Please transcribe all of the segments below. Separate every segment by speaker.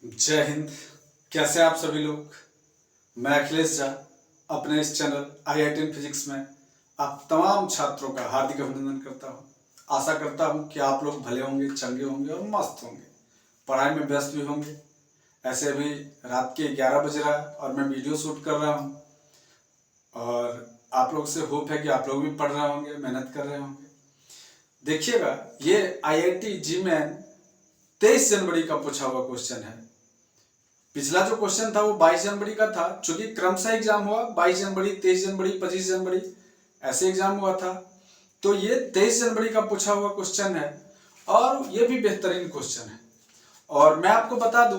Speaker 1: जय हिंद। कैसे हैं आप सभी लोग। मैं अखिलेश झा अपने इस चैनल IIT इन फिजिक्स में आप तमाम छात्रों का हार्दिक अभिनंदन करता हूं। आशा करता हूं कि आप लोग भले होंगे, चंगे होंगे और मस्त होंगे, पढ़ाई में व्यस्त भी होंगे। ऐसे अभी रात के 11 बज रहा है और मैं वीडियो शूट कर रहा हूं और आप लोग से होप है कि आप लोग भी पढ़ रहे होंगे, मेहनत कर रहे होंगे। देखिएगा, ये IIT GMAN 23 जनवरी का पूछा हुआ क्वेश्चन है। पिछला जो क्वेश्चन था वो 22 जनवरी का था, चूंकि क्रमशः एग्जाम हुआ 22 जनवरी, 23 जनवरी, 25 जनवरी ऐसे एग्जाम हुआ था। तो ये 23 जनवरी का पूछा हुआ क्वेश्चन है और ये भी बेहतरीन क्वेश्चन है। और मैं आपको बता दूं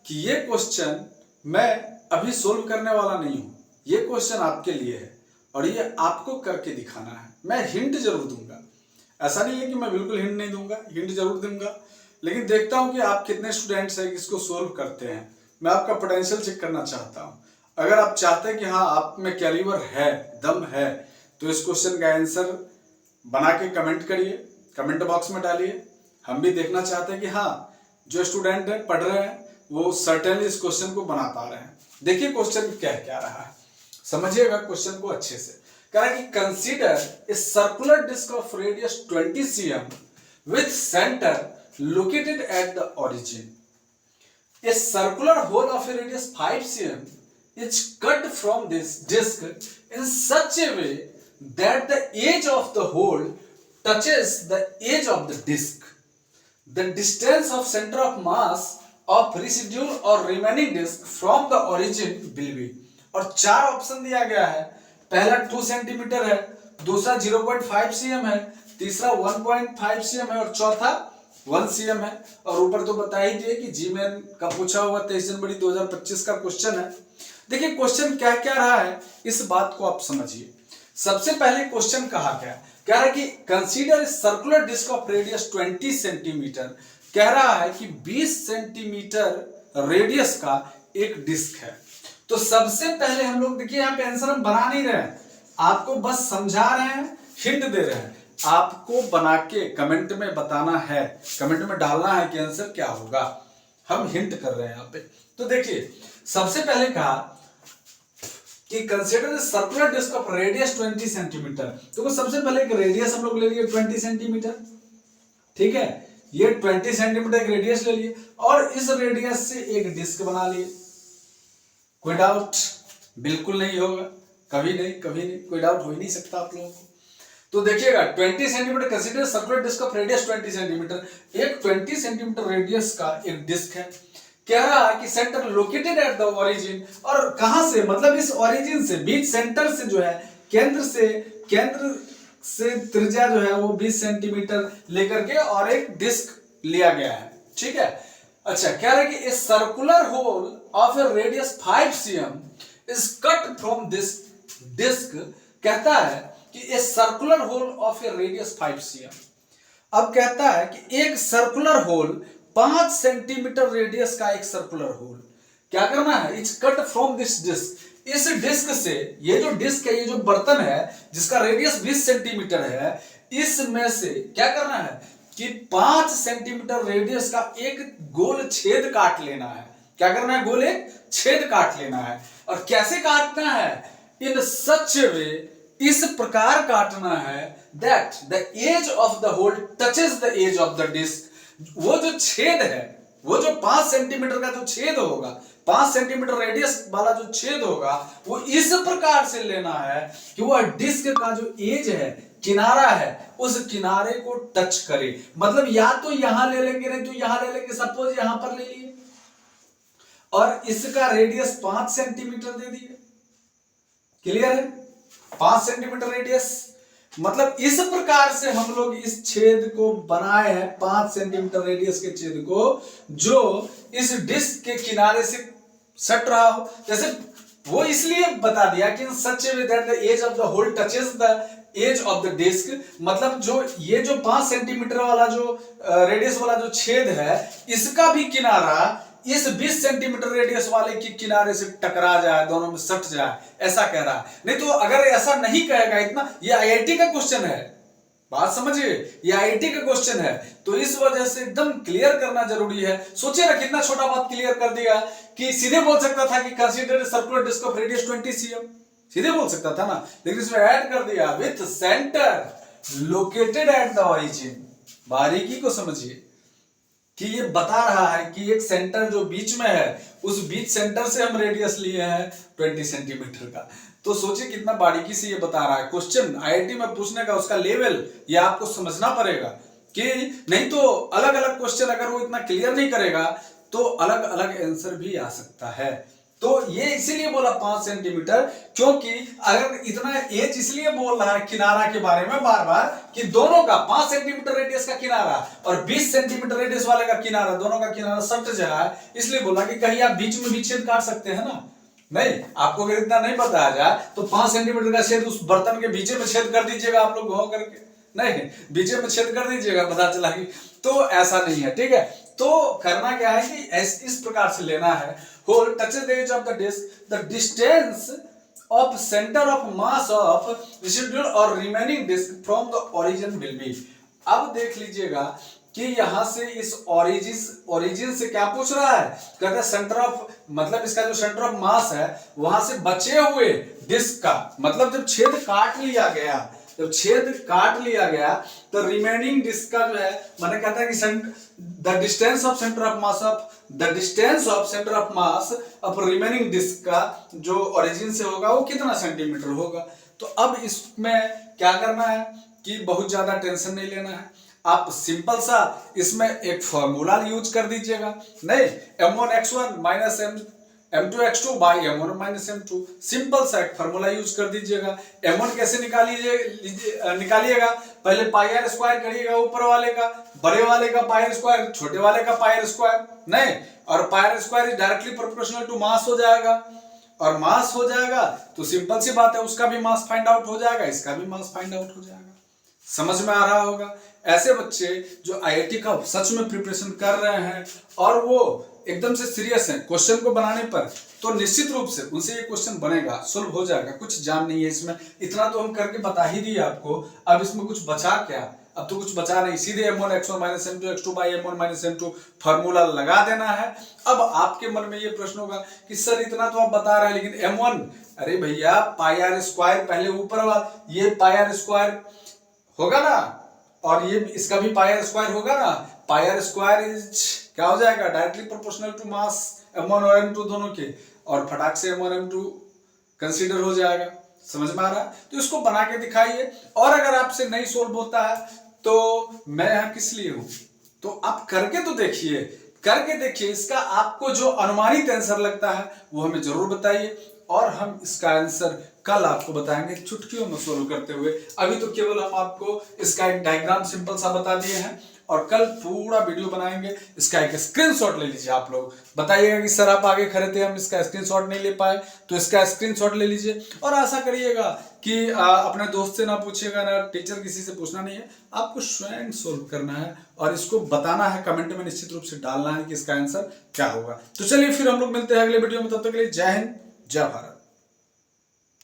Speaker 1: कि ये क्वेश्चन मैं अभी सोल्व करने वाला नहीं हूं। ये क्वेश्चन आपके लिए है और ये आपको करके दिखाना है। मैं हिंट जरूर दूंगा, ऐसा नहीं है कि मैं बिल्कुल हिंट नहीं दूंगा, हिंट जरूर दूंगा, लेकिन देखता हूं कि आप कितने स्टूडेंट्स हैं इसको सोल्व करते हैं। मैं आपका पोटेंशियल चेक करना चाहता हूं। अगर आप चाहते हैं कि हाँ आप में कैलिबर है, दम है, तो इस क्वेश्चन का आंसर बना के कमेंट करिए, कमेंट बॉक्स में डालिए। हम भी देखना चाहते हैं कि हाँ जो स्टूडेंट है पढ़ रहे हैं वो सर्टेनली इस क्वेश्चन को बना पा रहे हैं। देखिए क्वेश्चन क्या रहा है, समझिएगा क्वेश्चन को अच्छे से। कह रहा है कि consider a circular disc of radius 20 cm with centre located at the origin. A circular hole of a radius 5 cm is cut from this disc in such a way that the edge of the hole touches the edge of the disc. The distance of center of mass of residual or remaining disc from the origin will be. और चार option दिया गया है। पहला 2 centimetre है, दूसरा 0.5 cm है, तीसरा 1.5 cm है और चौथा 1 cm है। और ऊपर तो बता ही दिए कि GMAN का पूछा हुआ 23 जनवरी 2025 का क्वेश्चन है। देखिए क्वेश्चन क्या रहा है, इस बात को आप समझिए। सबसे पहले क्वेश्चन कहा क्या कह रहा है कि consider circular disc of radius 20 centimetre. कह रहा है कि 20 सेंटीमीटर रेडियस का एक डिस्क है। तो सबसे पहले हम लोग देखिए यहाँ पे आंसर हम बना नहीं रहे हैं, आपको बस समझा रहे हैं, हिंट दे रहे हैं। आपको बना के कमेंट में बताना है, कमेंट में डालना है कि आंसर क्या होगा। हम हिंट कर रहे हैं यहाँ पे। तो देखिए सबसे पहले कहा कि consider circular disc of radius 20 centimetre. तो सबसे पहले एक रेडियस हम लोग ले लिए 20 सेंटीमीटर, ठीक है। ये 20 सेंटीमीटर एक रेडियस ले लिए और इस रेडियस से एक डिस्क बना लिए। कोई डाउट? बिल्कुल नहीं होगा, कभी नहीं, कोई डाउट हो ही नहीं सकता आप लोगों को। तो देखिएगा 20 centimetre consider circular disc of radius 20 centimetre. एक 20 सेंटीमीटर रेडियस का एक डिस्क है। कह रहा है कि centre located at the origin. और कहां से, मतलब इस ओरिजिन से, बीच सेंटर से जो है, केंद्र से त्रिज्या जो है वो 20 सेंटीमीटर लेकर के और एक डिस्क लिया गया है, ठीक है। अच्छा, कह रहा है कि a circular hole of a radius 5 cm is cut from this disc. कहता है कि a circular hole of a radius 5 cm। अब कहता है कि एक सर्कुलर होल 5 सेंटीमीटर रेडियस का एक सर्कुलर होल क्या करना है, it's cut from this disc. इस डिस्क से, ये जो डिस्क है, ये जो बर्तन है जिसका रेडियस 20 सेंटीमीटर है, इसमें से क्या करना है कि 5 सेंटीमीटर रेडियस का एक गोल छेद काट लेना है। क्या करना है, गोल एक छेद काट लेना है। और कैसे काटना है, इन सच वे, इस प्रकार काटना है that the edge of the hole touches the edge of the disc. वो जो छेद है, वो जो 5 सेंटीमीटर का जो छेद होगा, 5 सेंटीमीटर रेडियस वाला जो छेद होगा, वो इस प्रकार से लेना है कि वह डिस्क का जो एज है, किनारा है, उस किनारे को टच करे। मतलब या तो यहां ले लेंगे, नहीं तो यहां ले लेंगे। सपोज यहां पर ले लिए और इसका रेडियस 5 सेंटीमीटर दे दिए। क्लियर है, 5 सेंटीमीटर रेडियस। मतलब इस प्रकार से हम लोग इस छेद को बनाए हैं, 5 सेंटीमीटर रेडियस के छेद को, जो इस डिस्क के किनारे से सट रहा हो। जैसे वो इसलिए बता दिया कि such way that the edge of the hole touches the edge of the disc. मतलब जो ये जो 5 सेंटीमीटर वाला जो रेडियस वाला जो छेद है, इसका भी किनारा इस 20 सेंटीमीटर रेडियस वाले के किनारे से टकरा जाए, दोनों में सट जाए, ऐसा कह रहा है। नहीं तो अगर ऐसा नहीं कहेगा इतना, ये IIT का क्वेश्चन है, बात समझिए, ये आईआईटी का क्वेश्चन है, तो इस वजह से एकदम क्लियर करना जरूरी है। सोचिए ना कितना छोटा बात क्लियर कर दिया कि सीधे बोल सकता था कि consider circular disc of radius 20 cm, सीधे बोल सकता था ना, लेकिन इसमें ऐड कर दिया with centre located at the origin. बारीकी को समझिए कि ये बता रहा है कि एक सेंटर जो बीच में है, उस बीच सेंटर से हम रेडियस लिए हैं 20 सेंटीमीटर का। तो सोचिए कितना बारीकी से ये बता रहा है। क्वेश्चन आईआईटी में पूछने का उसका लेवल ये आपको समझना पड़ेगा, कि नहीं तो अलग अलग क्वेश्चन अगर वो इतना क्लियर नहीं करेगा तो अलग अलग आंसर भी आ सकता है। तो ये इसीलिए बोला 5 सेंटीमीटर, क्योंकि अगर इतना एज इसलिए बोल रहा है किनारा के बारे में बार बार कि दोनों का 5 सेंटीमीटर रेडियस का किनारा और 20 सेंटीमीटर रेडियस वाले का किनारा, दोनों का किनारा सट जाए, इसलिए बोला कि कहीं आप बीच में भी छेद काट सकते हैं ना। नहीं, आपको अगर इतना नहीं बताया जाए तो 5 सेंटीमीटर का छेद उस बर्तन के बीच में छेद कर दीजिएगा आप लोग घाव करके, नहीं बीच में छेद कर दीजिएगा, पता चला कि तो ऐसा नहीं है। ठीक है, तो करना क्या है कि इस प्रकार से लेना है। Hole touches the edge of the disc, the distance of centre of mass of residual और remaining disc from the origin will be. अब देख लीजिएगा कि यहां से इस ओरिजिन से क्या पूछ रहा है, कहते हैं सेंटर ऑफ, मतलब इसका जो सेंटर ऑफ मास है वहां से बचे हुए डिस्क का, मतलब जब छेद काट लिया गया, जब छेद काट लिया गया तो रिमेनिंग डिस्क का जो है, मैंने कहता है कि the distance of centre of mass of the distance of centre of mass of remaining disc का जो ओरिजिन से होगा वो कितना सेंटीमीटर होगा। तो अब इसमें क्या करना है कि बहुत ज्यादा टेंशन नहीं लेना है, आप सिंपल सा इसमें एक फॉर्मूला यूज कर दीजिएगा। नहीं, m1x1 minus m2x2 by m1 minus m2, simple सा एक फॉर्मूला यूज कर दीजिएगा। m1 कैसे निकालिएगा, पहले पाई आर स्क्वायर करिएगा ऊपर वाले का, बड़े वाले का पाई आर स्क्वायर, छोटे वाले का पाई आर स्क्वायर, नहीं, और pi R square is directly proportional to mass हो जाएगा, और मास हो जाएगा तो सिंपल सी बात है उसका भी मास फाइंड आउट हो जाएगा, इसका भी मास फाइंड आउट हो जाएगा। समझ में आ रहा होगा। ऐसे बच्चे जो आईआईटी का सच में प्रिपरेशन कर रहे हैं और वो एकदम से सीरियस हैं क्वेश्चन को बनाने पर, तो निश्चित रूप से उनसे ये क्वेश्चन बनेगा, सोल्व हो जाएगा, कुछ जान नहीं है इसमें, इतना तो हम करके बता ही दिए आपको। अब इसमें कुछ बचा क्या, अब तो कुछ बचा नहीं, सीधे m1x1 minus m2x2 by m1 minus m2 formula लगा देना है। अब आपके मन में ये प्रश्न होगा कि सर इतना तो आप बता रहे हैं लेकिन m1, अरे भैया पाई आर स्क्वायर पहले ऊपर वाला, ये पाई आर स्क्वायर होगा ना, और ये इसका भी पाई आर स्क्वायर होगा ना, पाई आर स्क्वायर इज क्या हो जाएगा, directly proportional to mass m1 और m2 दोनों के, और फटाक से m1 m2 कंसीडर हो जाएगा। समझ में आ रहा है, तो इसको बना के दिखाइए, और अगर आपसे नहीं सोल्व होता है तो मैं यहाँ किस लिए हूं, तो आप करके तो देखिए, करके देखिए, इसका आपको जो अनुमानित आंसर लगता है वो हमें जरूर बताइए, और हम इसका आंसर कल आपको बताएंगे चुटकियों में सोल्व करते हुए। अभी तो केवल हम आपको इसका एक डायग्राम सिंपल सा बता दिए हैं, और कल पूरा वीडियो बनाएंगे। इसका एक स्क्रीनशॉट ले लीजिए, आप लोग बताइएगा कि सर आप आगे खड़े थे हम इसका स्क्रीनशॉट नहीं ले पाए, तो इसका स्क्रीनशॉट ले लीजिए, और आशा करिएगा कि अपने दोस्त से ना पूछिएगा, ना टीचर किसी से पूछना नहीं है, आपको स्वयं सोल्व करना है और इसको बताना है, कमेंट में निश्चित रूप से डालना है कि इसका आंसर क्या होगा। तो चलिए फिर हम लोग मिलते हैं अगले वीडियो में, तब तक के लिए जय हिंद जय भारत।